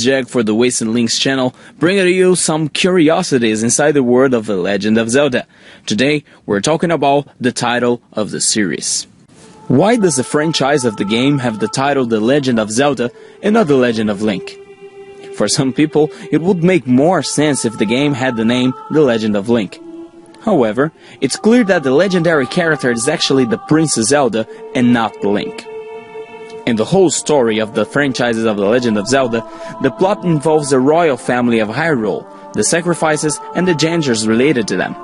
Jack for the Wasted Links channel, bringing you some curiosities inside the world of The Legend of Zelda. Today, we're talking about the title of the series. Why does the franchise of the game have the title The Legend of Zelda and not The Legend of Link? For some people, it would make more sense if the game had the name The Legend of Link. However, it's clear that the legendary character is actually the Princess Zelda and not Link. In the whole story of the franchises of The Legend of Zelda, the plot involves the royal family of Hyrule, the sacrifices and the dangers related to them.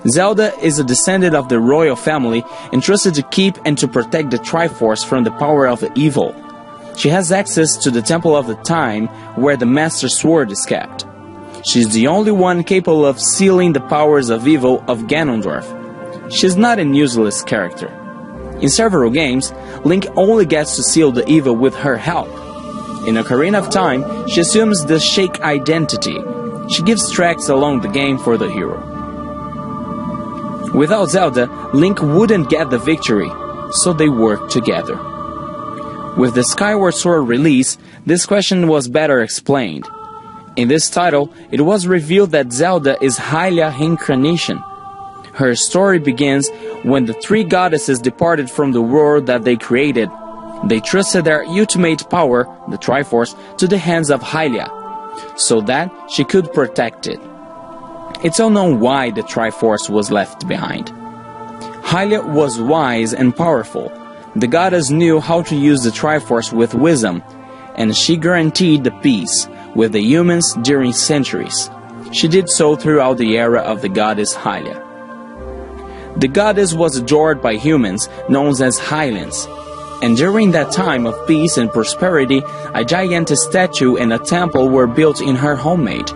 Zelda is a descendant of the royal family entrusted to keep and to protect the Triforce from the power of evil. She has access to the Temple of the Time, where the Master Sword is kept. She is the only one capable of sealing the powers of evil of Ganondorf. She is not an useless character. In several games, Link only gets to seal the evil with her help. In Ocarina of Time, she assumes the Sheik identity. She gives tracks along the game for the hero. Without Zelda, Link wouldn't get the victory, so they work together. With the Skyward Sword release, this question was better explained. In this title, it was revealed that Zelda is Hylia's reincarnation. Her story begins when the three goddesses departed from the world that they created. They trusted their ultimate power, the Triforce, to the hands of Hylia, so that she could protect it. It's unknown why the Triforce was left behind. Hylia was wise and powerful. The goddess knew how to use the Triforce with wisdom, and she guaranteed the peace with the humans during centuries. She did so throughout the era of the goddess Hylia. The goddess was adored by humans, known as Hylians, and during that time of peace and prosperity, a gigantic statue and a temple were built in her homemade.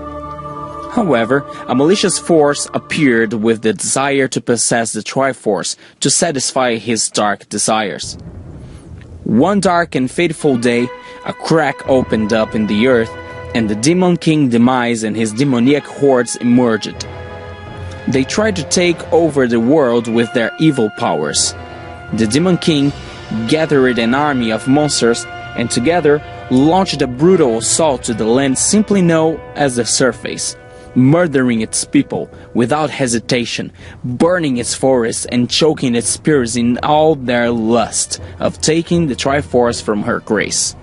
However, a malicious force appeared with the desire to possess the Triforce to satisfy his dark desires. One dark and fateful day, a crack opened up in the earth, and the Demon King Demise and his demoniac hordes emerged. They tried to take over the world with their evil powers. The Demon King gathered an army of monsters and together launched a brutal assault to the land simply known as the Surface, murdering its people without hesitation, burning its forests and choking its spirits in all their lust of taking the Triforce from her grace.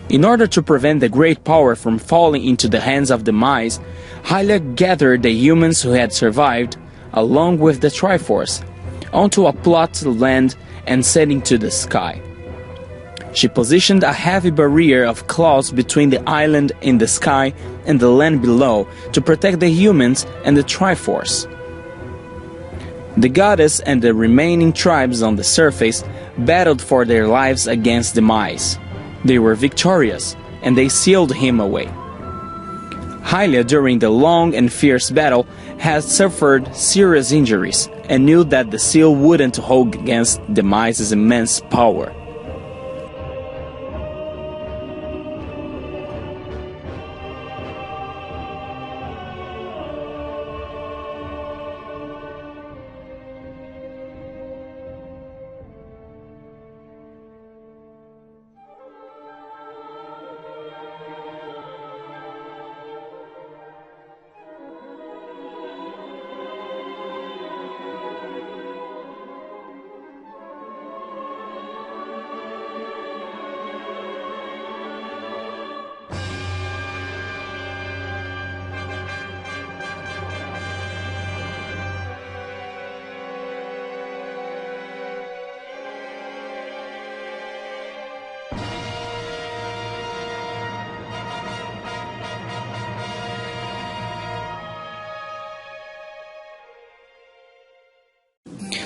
In order to prevent the great power from falling into the hands of Demise, Hylia gathered the humans who had survived, along with the Triforce, onto a plot land and set into the sky. She positioned a heavy barrier of clouds between the island in the sky and the land below to protect the humans and the Triforce. The goddess and the remaining tribes on the surface battled for their lives against Demise. They were victorious, and they sealed him away. Hylia, during the long and fierce battle, had suffered serious injuries and knew that the seal wouldn't hold against Demise's immense power.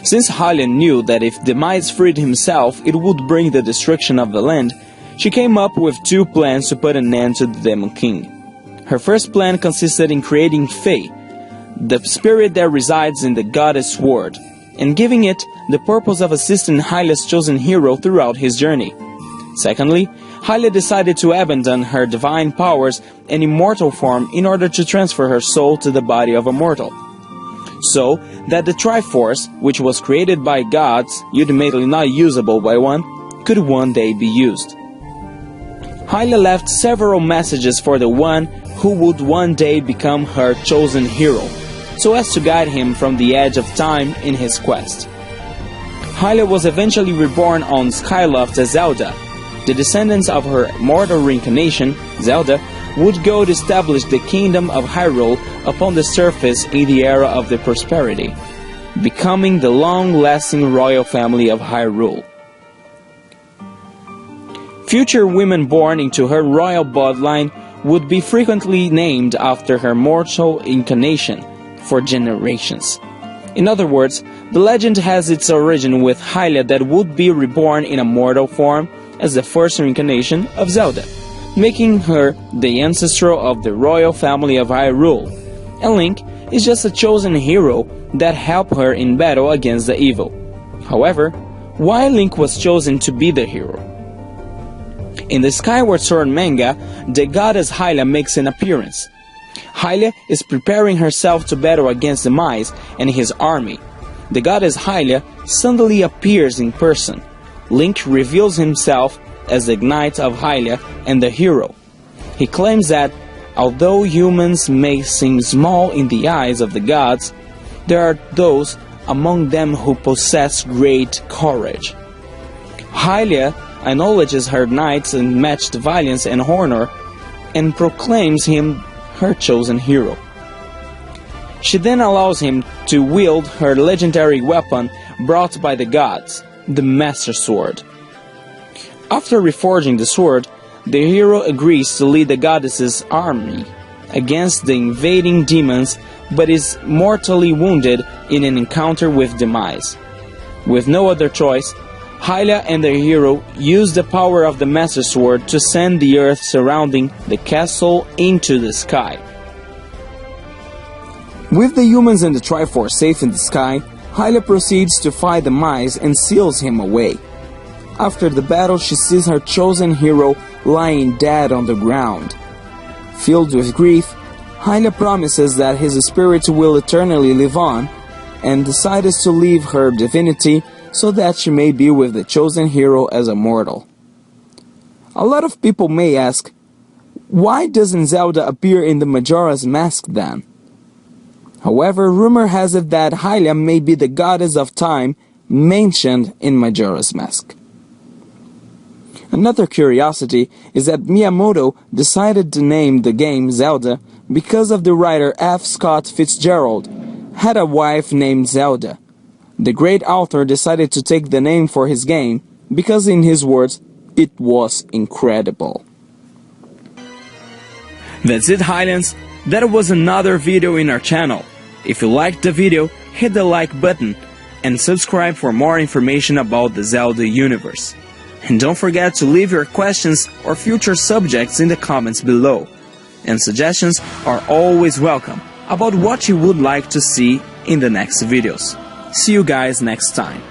Since Hylia knew that if Demise freed himself, it would bring the destruction of the land, she came up with two plans to put an end to the Demon King. Her first plan consisted in creating Fae, the spirit that resides in the goddess sword, and giving it the purpose of assisting Hylia's chosen hero throughout his journey. Secondly, Hylia decided to abandon her divine powers and immortal form in order to transfer her soul to the body of a mortal, so that the Triforce, which was created by gods, ultimately not usable by one, could one day be used. Hila left several messages for the one who would one day become her chosen hero, so as to guide him from the edge of time in his quest. Hila was eventually reborn on Skyloft as Zelda. The descendants of her mortal reincarnation, Zelda, would go to establish the Kingdom of Hyrule upon the surface in the era of the Prosperity, becoming the long-lasting royal family of Hyrule. Future women born into her royal bloodline would be frequently named after her mortal incarnation for generations. In other words, the legend has its origin with Hila that would be reborn in a mortal form as the first reincarnation of Zelda, making her the ancestor of the royal family of Hyrule, and Link is just a chosen hero that helped her in battle against the evil. However, why Link was chosen to be the hero? In the Skyward Sword manga, the goddess Hila makes an appearance. Hila is preparing herself to battle against the mice and his army. The goddess Hila suddenly appears in person. Link reveals himself as the Knight of Hila and the hero. He claims that, although humans may seem small in the eyes of the gods, there are those among them who possess great courage. Hila acknowledges her knight's unmatched valiance and honor and proclaims him her chosen hero. She then allows him to wield her legendary weapon brought by the gods, the Master Sword. After reforging the sword, the hero agrees to lead the goddess's army against the invading demons, but is mortally wounded in an encounter with Demise. With no other choice, Hila and the hero use the power of the Master Sword to send the earth surrounding the castle into the sky. With the humans and the Triforce safe in the sky, Hila proceeds to fight the mice and seals him away. After the battle, she sees her chosen hero lying dead on the ground. Filled with grief, Hila promises that his spirit will eternally live on, and decides to leave her divinity so that she may be with the chosen hero as a mortal. A lot of people may ask, why doesn't Zelda appear in the Majora's Mask then? However, rumor has it that Hila may be the goddess of time mentioned in Majora's Mask. Another curiosity is that Miyamoto decided to name the game Zelda because of the writer F. Scott Fitzgerald had a wife named Zelda. The great author decided to take the name for his game because, in his words, it was incredible. That's it, Highlands. That was another video in our channel. If you liked the video, hit the like button and subscribe for more information about the Zelda universe. And don't forget to leave your questions or future subjects in the comments below. And suggestions are always welcome about what you would like to see in the next videos. See you guys next time.